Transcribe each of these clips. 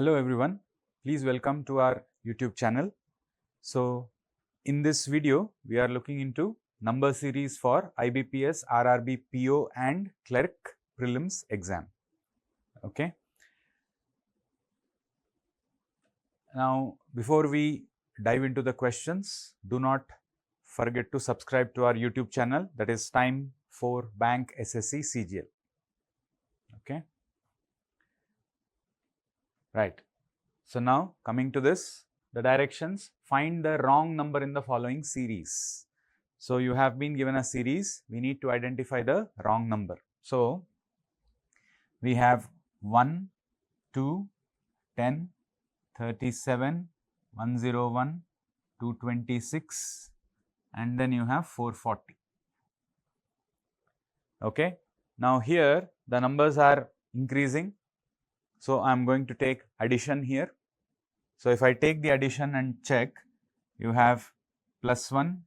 Hello everyone, please welcome to our YouTube channel. So, in this video, we are looking into number series for IBPS, RRB, PO and Clerk Prelims exam. Okay. Now, before we dive into the questions, do not forget to subscribe to our YouTube channel, that is Time for Bank SSCCGLE. Okay. Right. So, now coming to this, the directions, find the wrong number in the following series. So, you have been given a series, we need to identify the wrong number. So, we have 1, 2, 10, 37, 101, 226 and then you have 440. Okay. Now, here the numbers are increasing. So, I am going to take addition here. So, if I take the addition and check, you have plus 1,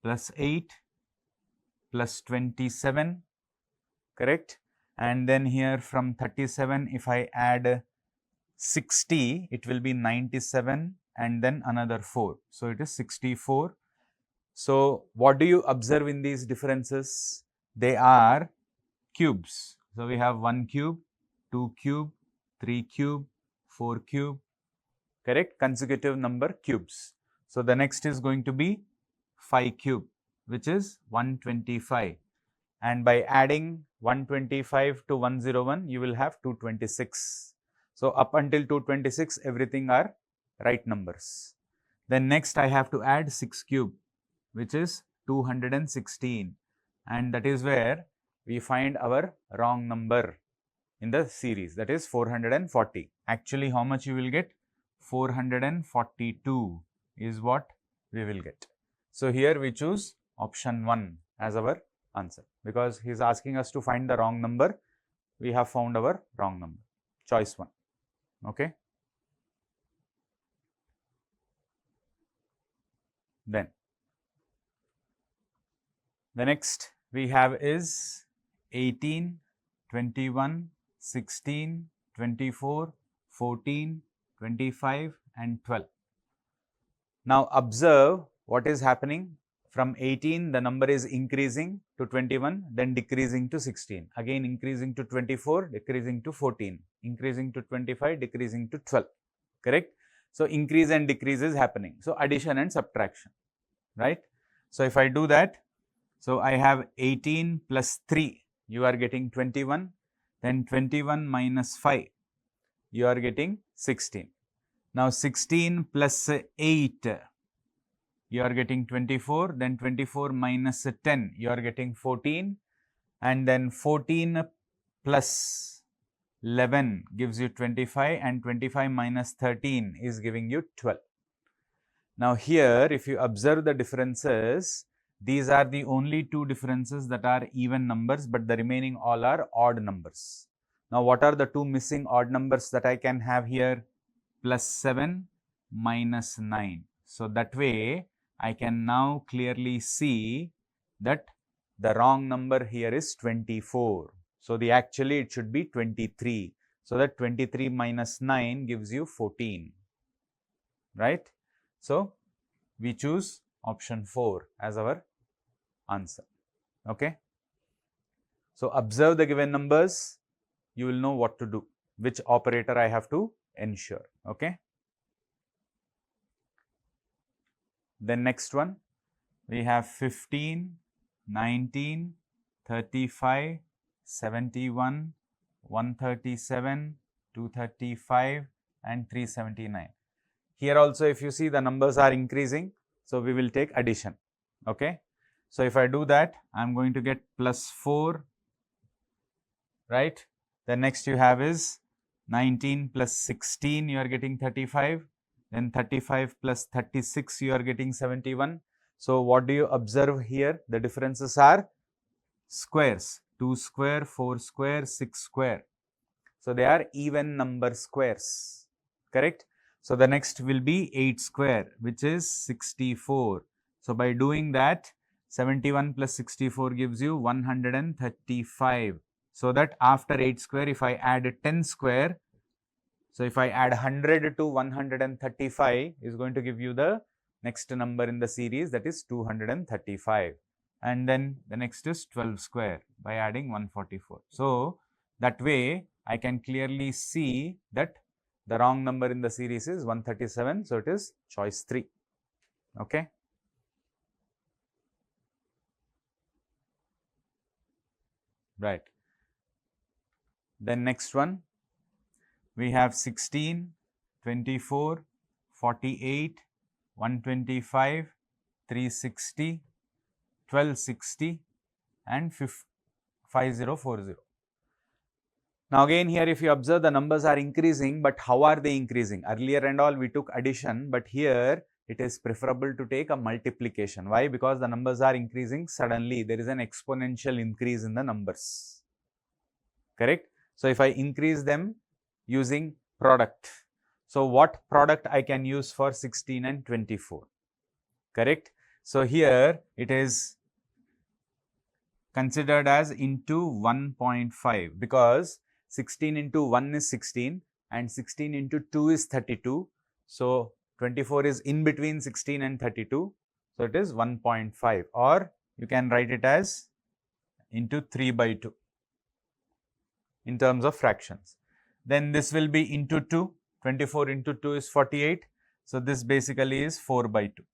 plus 8, plus 27, correct? And then here from 37, if I add 60, it will be 97 and then another 4. So, it is 64. So, what do you observe in these differences? They are cubes. So, we have 1 cube, 2 cube, 3 cube, 4 cube, correct, consecutive number cubes. So, the next is going to be 5 cube, which is 125, and by adding 125 to 101, you will have 226. So, up until 226, everything are right numbers. Then next I have to add 6 cube, which is 216, and that is where we find our wrong number in the series, that is 440. Actually, how much you will get? 442 is what we will get. So, here we choose option 1 as our answer, because he is asking us to find the wrong number. We have found our wrong number, choice 1. Okay. Then the next we have is 18, 21, 16, 24, 14, 25 and 12. Now, observe what is happening. From 18, the number is increasing to 21, then decreasing to 16, again increasing to 24, decreasing to 14, increasing to 25, decreasing to 12, correct? So, increase and decrease is happening. So, addition and subtraction, right? So, if I do that, so I have 18 plus 3, you are getting 21, then 21 minus 5, you are getting 16. Now, 16 plus 8, you are getting 24, then 24 minus 10, you are getting 14, and then 14 plus 11 gives you 25, and 25 minus 13 is giving you 12. Now, here if you observe the differences, these are the only two differences that are even numbers, but the remaining all are odd numbers. Now, what are the two missing odd numbers that I can have here? Plus 7 minus 9. So, that way I can now clearly see that the wrong number here is 24. So, actually it should be 23. So, that 23 minus 9 gives you 14, right? So, we choose option 4 as our answer. Okay. So, observe the given numbers, you will know what to do, which operator I have to ensure. Okay. Then next one, we have 15, 19, 35, 71, 137, 235 and 379. Here also if you see the numbers are increasing, so we will take addition. Okay. So, if I do that, I am going to get plus 4, right. The next you have is 19 plus 16, you are getting 35, then 35 plus 36, you are getting 71. So, what do you observe here? The differences are squares, 2 square, 4 square, 6 square. So, they are even number squares, correct. So, the next will be 8 square, which is 64. So, by doing that, 71 plus 64 gives you 135. So, that after 8 square, if I add 10 square, So if I add 100 to 135 is going to give you the next number in the series, that is 235. And then the next is 12 square by adding 144. So that way I can clearly see that the wrong number in the series is 137. So it is choice 3. Okay. Right. Then next one, we have 16, 24, 48, 125, 360, 1260 and 5040. Now again here if you observe, the numbers are increasing, but how are they increasing? Earlier and all we took addition, but here it is preferable to take a multiplication. Why? Because the numbers are increasing suddenly. There is an exponential increase in the numbers. Correct? So if I increase them using product, so what product I can use for 16 and 24? Correct? So here it is considered as into 1.5, because 16 into 1 is 16 and 16 into 2 is 32. So 24 is in between 16 and 32. So it is 1.5, or you can write it as into 3 by 2 in terms of fractions. Then this will be into 2. 24 into 2 is 48. So this basically is 4 by 2.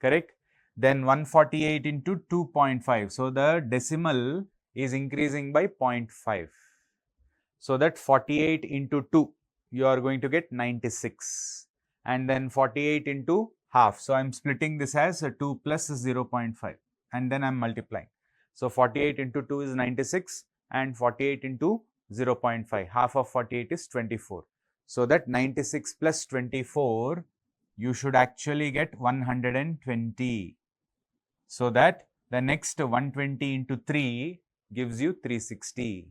Correct? Then 148 into 2.5. So the decimal is increasing by 0.5. So that 48 into 2, you are going to get 96. And then 48 into half. So I am splitting this as 2 plus 0.5 and then I am multiplying. So 48 into 2 is 96 and 48 into 0.5. Half of 48 is 24. So that 96 plus 24, you should actually get 120. So that the next 120 into 3 gives you 360.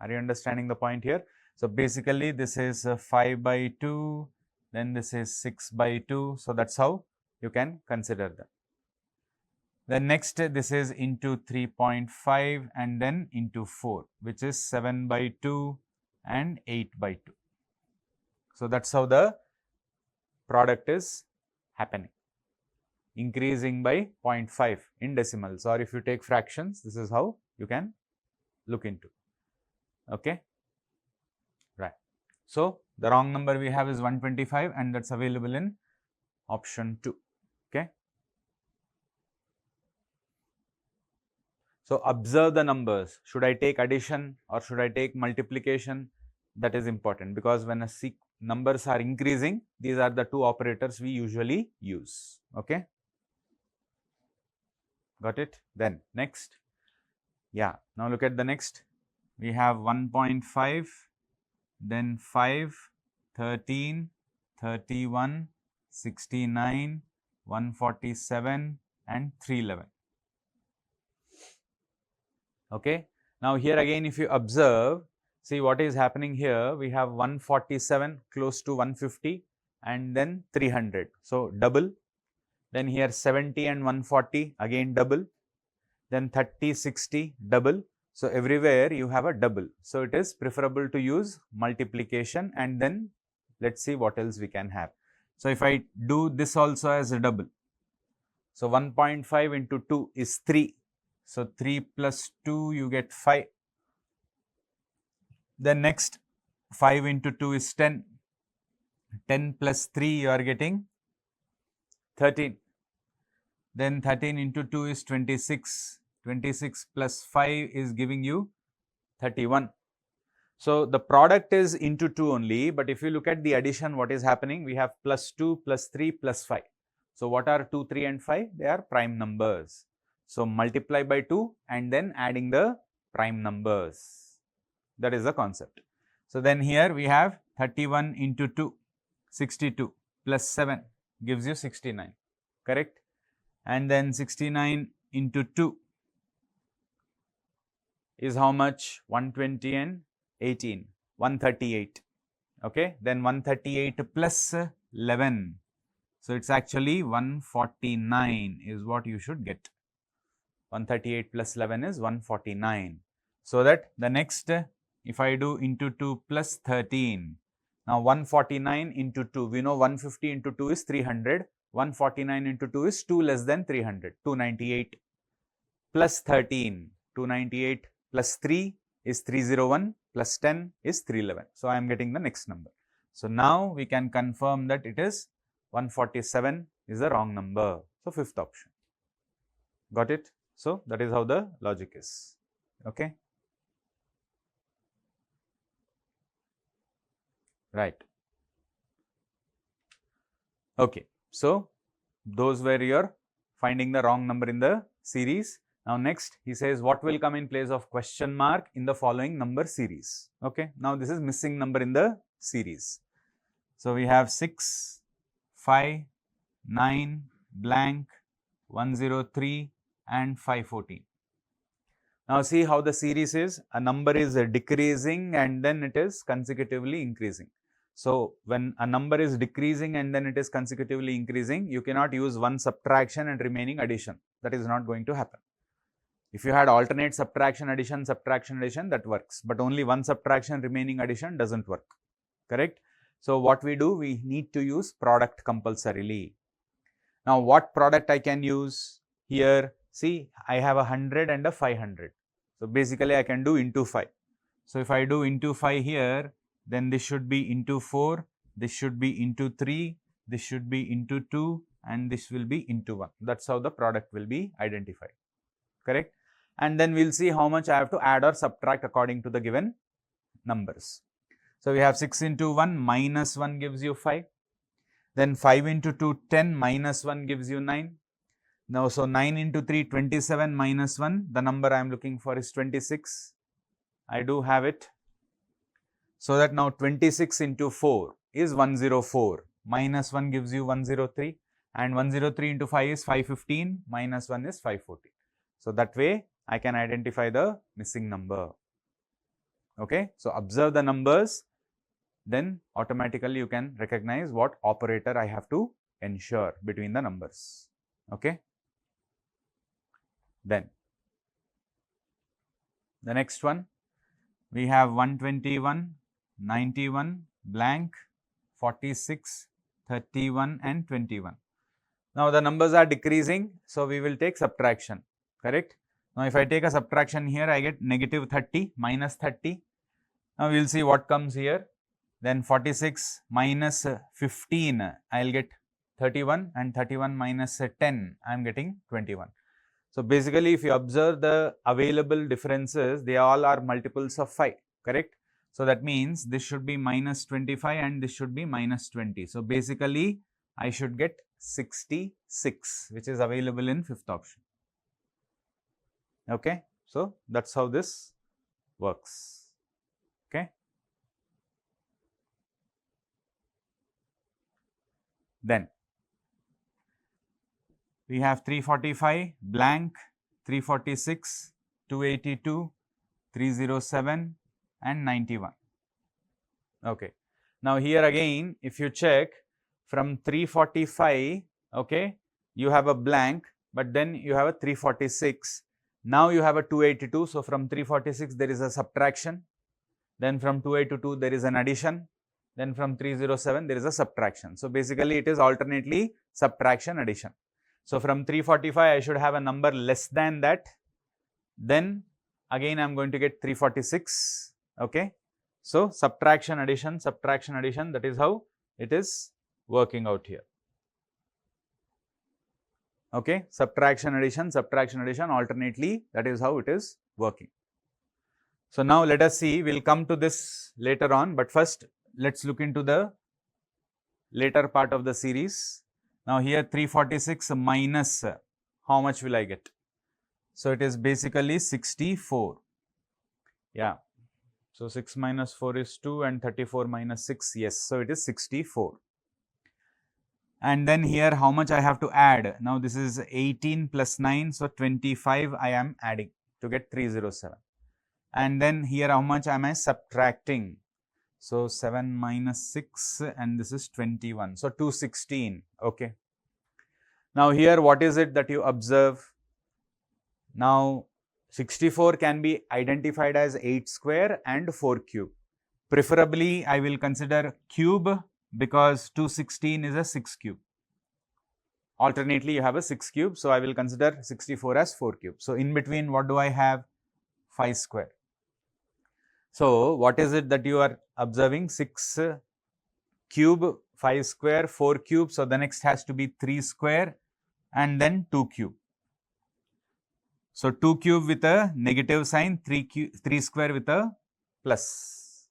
Are you understanding the point here? So basically this is 5 by 2, then this is 6 by 2. So that's how you can consider them. Then next this is into 3.5 and then into 4, which is 7 by 2 and 8 by 2. So that's how the product is happening, increasing by 0.5 in decimals, or if you take fractions, this is how you can look into. Okay, right. So the wrong number we have is 125 and that's available in option 2. Okay. So observe the numbers. Should I take addition or should I take multiplication? That is important, because when a numbers are increasing, these are the two operators we usually use. Okay. Got it? Then next. Yeah. Now look at the next. We have 1.5, then 5, 13, 31, 69, 147 and 311. Okay. Now here again if you observe, see what is happening here. We have 147 close to 150 and then 300. So double. Then here 70 and 140 again double. Then 30, 60 double. So everywhere you have a double. So it is preferable to use multiplication, and then let's see what else we can have. So if I do this also as a double. So 1.5 into 2 is 3. So 3 plus 2 you get 5. Then next 5 into 2 is 10. 10 plus 3 you are getting 13. Then 13 into 2 is 26. 26 plus 5 is giving you 31. So the product is into 2 only, but if you look at the addition, what is happening? We have plus 2, plus 3, plus 5. So what are 2, 3 and 5? They are prime numbers. So multiply by 2 and then adding the prime numbers. That is the concept. So then here we have 31 into 2, 62 plus 7 gives you 69. Correct? And then 69 into 2 is how much? 120 and 18, 138. Okay, then 138 plus 11. So it's actually 149 is what you should get. 138 plus 11 is 149. So that the next if I do into 2 plus 13, now 149 into 2, we know 150 into 2 is 300, 149 into 2 is 2 less than 300, 298 plus 13, 298 plus 3 is 301 plus 10 is 311. So, I am getting the next number. So, now we can confirm that it is 147 is the wrong number. So, fifth option. Got it? So, that is how the logic is. Okay. Right. Okay. So, those were your finding the wrong number in the series. Now, next he says what will come in place of question mark in the following number series. Okay. Now, this is missing number in the series. So, we have 6, 5, 9, blank, 103 and 514. Now, see how the series is, a number is decreasing and then it is consecutively increasing. So, when a number is decreasing and then it is consecutively increasing, you cannot use one subtraction and remaining addition. That is not going to happen. If you had alternate subtraction, addition, that works, but only one subtraction, remaining addition doesn't work, correct? So, what we do, we need to use product compulsorily. Now, what product I can use here? See, I have 100 and a 500. So, basically I can do into 5. So, if I do into 5 here, then this should be into 4, this should be into 3, this should be into 2 and this will be into 1. That is how the product will be identified, correct? And then we will see how much I have to add or subtract according to the given numbers. So, we have 6 into 1 minus 1 gives you 5, then 5 into 2 10 minus 1 gives you 9. Now, so 9 into 3 27 minus 1, the number I am looking for is 26. I do have it. So, that now 26 into 4 is 104, minus 1 gives you 103 and 103 into 5 is 515, minus 1 is 540. So, that way I can identify the missing number. Okay. So, observe the numbers, then automatically you can recognize what operator I have to ensure between the numbers. Okay. Then the next one, we have 121, 91, blank, 46, 31 and 21. Now, the numbers are decreasing, so we will take subtraction, correct? Now, if I take a subtraction here, I get negative 30, minus 30. Now, we will see what comes here. Then 46 minus 15, I will get 31 and 31 minus 10, I am getting 21. So, basically if you observe the available differences, they all are multiples of 5, correct? So, that means this should be minus 25 and this should be minus 20. So, basically I should get 66, which is available in fifth option. Okay. So, that is how this works. Okay. Then we have 345, blank, 346, 282, 307 and 91. Okay. Now, here again if you check from 345, okay, you have a blank, but then you have a 346. Now, you have a 282. So, from 346 there is a subtraction, then from 282 there is an addition, then from 307 there is a subtraction. So, basically it is alternately subtraction, addition. So, from 345 I should have a number less than that, then again I am going to get 346. Okay. So, subtraction, addition, that is how it is working out here. Okay. Subtraction, addition, alternately, that is how it is working. So, now let us see, we will come to this later on, but first let us look into the later part of the series. Now, here 346 minus how much will I get? So, it is basically 64. Yeah. So, 6 minus 4 is 2 and 34 minus 6, yes. So, it is 64. And then here how much I have to add? Now, this is 18 plus 9. So, 25 I am adding to get 307. And then here how much am I subtracting? So, 7 minus 6 and this is 21. So, 216. Okay. Now, here what is it that you observe? Now, 64 can be identified as 8 square and 4 cube. Preferably, I will consider cube because 216 is a 6 cube. Alternately, you have a 6 cube. So, I will consider 64 as 4 cube. So, in between, what do I have? 5 square. So, what is it that you are observing? 6 cube, 5 square, 4 cube. So, the next has to be 3 square and then 2 cube. So, 2 cube with a negative sign, 3 square with a plus.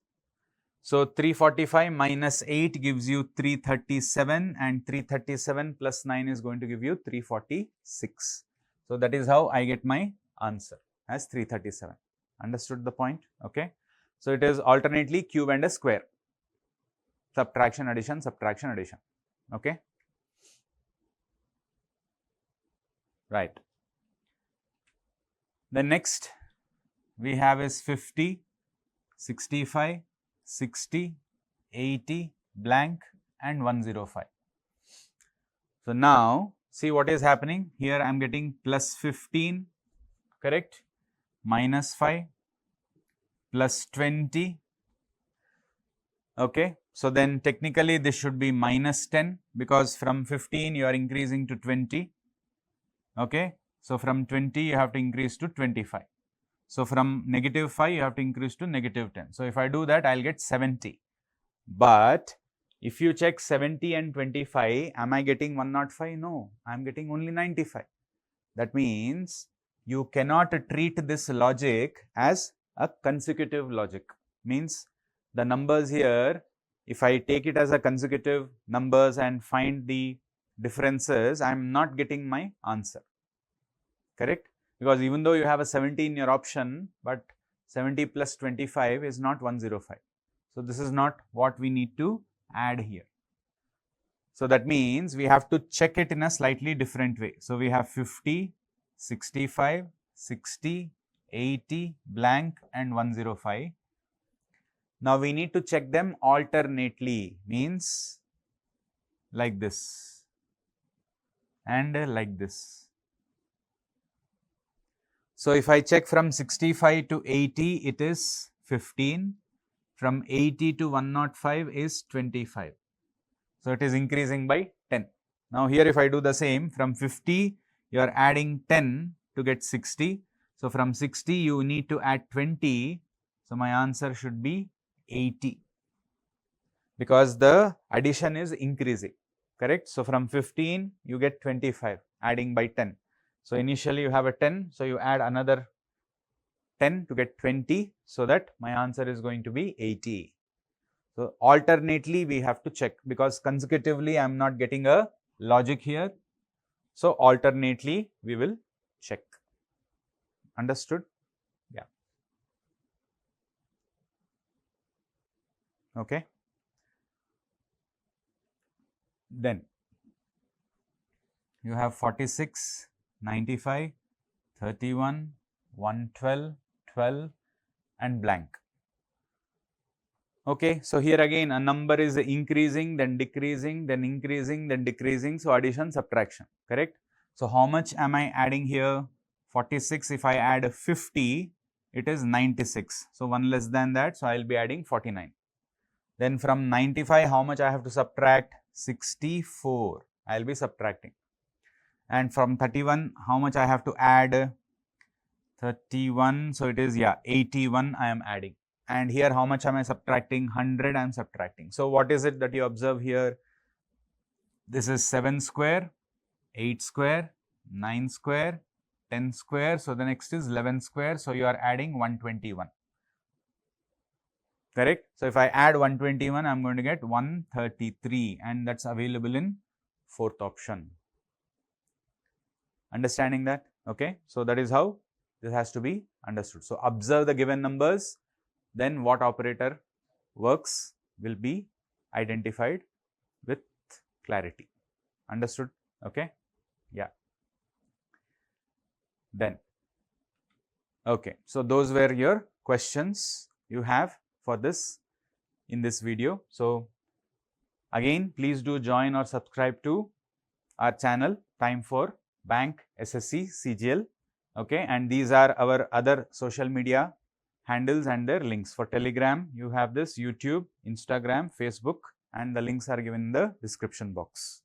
So, 345 minus 8 gives you 337 and 337 plus 9 is going to give you 346. So, that is how I get my answer as 337. Understood the point? Okay. So, it is alternately cube and a square. Subtraction, addition, subtraction, addition. Okay. Right. The next we have is 50, 65, 60, 80, blank and 105. So, now see what is happening here. I am getting plus 15, correct, minus 5, plus 20. Okay. So, then technically this should be minus 10 because from 15 you are increasing to 20. Okay. So, from 20 you have to increase to 25. So, from negative 5 you have to increase to negative 10. So, if I do that I will get 70. But if you check 70 and 25, am I getting 105? No, I am getting only 95. That means you cannot treat this logic as a consecutive logic. Means the numbers here, if I take it as a consecutive numbers and find the differences, I am not getting my answer. Correct? Because even though you have a 70 in your option, but 70 plus 25 is not 105. So, this is not what we need to add here. So, that means we have to check it in a slightly different way. So, we have 50, 65, 60, 80, blank and 105. Now, we need to check them alternately, means like this and like this. So, if I check from 65 to 80, it is 15, from 80 to 105 is 25. So, it is increasing by 10. Now, here if I do the same, from 50, you are adding 10 to get 60. So, from 60, you need to add 20. So, my answer should be 80 because the addition is increasing, correct. So, from 15, you get 25 adding by 10. So, initially you have a 10, so you add another 10 to get 20, so that my answer is going to be 80. So, alternately we have to check because consecutively I am not getting a logic here. So, alternately we will check. Understood? Yeah. Okay. Then you have 46, 95, 31, 112, 12 and blank. Okay, so here again a number is increasing, then decreasing, then increasing, then decreasing. So, addition, subtraction, correct. So, how much am I adding here? 46, if I add 50, it is 96. So, 1 less than that, so I will be adding 49. Then from 95, how much I have to subtract? 64, I will be subtracting. And from 31, how much I have to add? 31, so it is 81 I am adding. And here how much am I subtracting? 100 I am subtracting. So, what is it that you observe here? This is 7 square, 8 square, 9 square, 10 square. So, the next is 11 square. So, you are adding 121. Correct. So, if I add 121, I am going to get 133 and that is available in 4th option. Understanding that? Okay. So, that is how this has to be understood. So, observe the given numbers, then what operator works will be identified with clarity. Understood? Okay. Yeah. Then, okay. So, those were your questions you have for this in this video. So, again please do join or subscribe to our channel Time for Bank SSC CGL Okay, and these are our other social media handles and their links. For Telegram, you have this YouTube, Instagram, Facebook, and the links are given in the description box.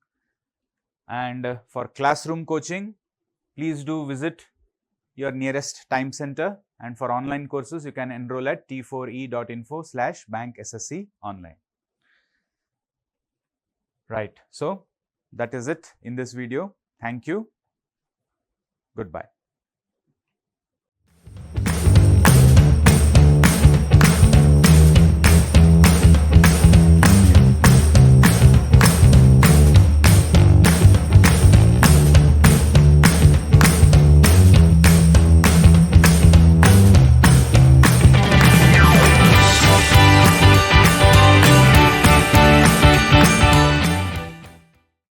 And for classroom coaching, please do visit your nearest time center, and for online courses you can enroll at t4e.info/bankssconline. Right, so that is it in this video. Thank you. Goodbye.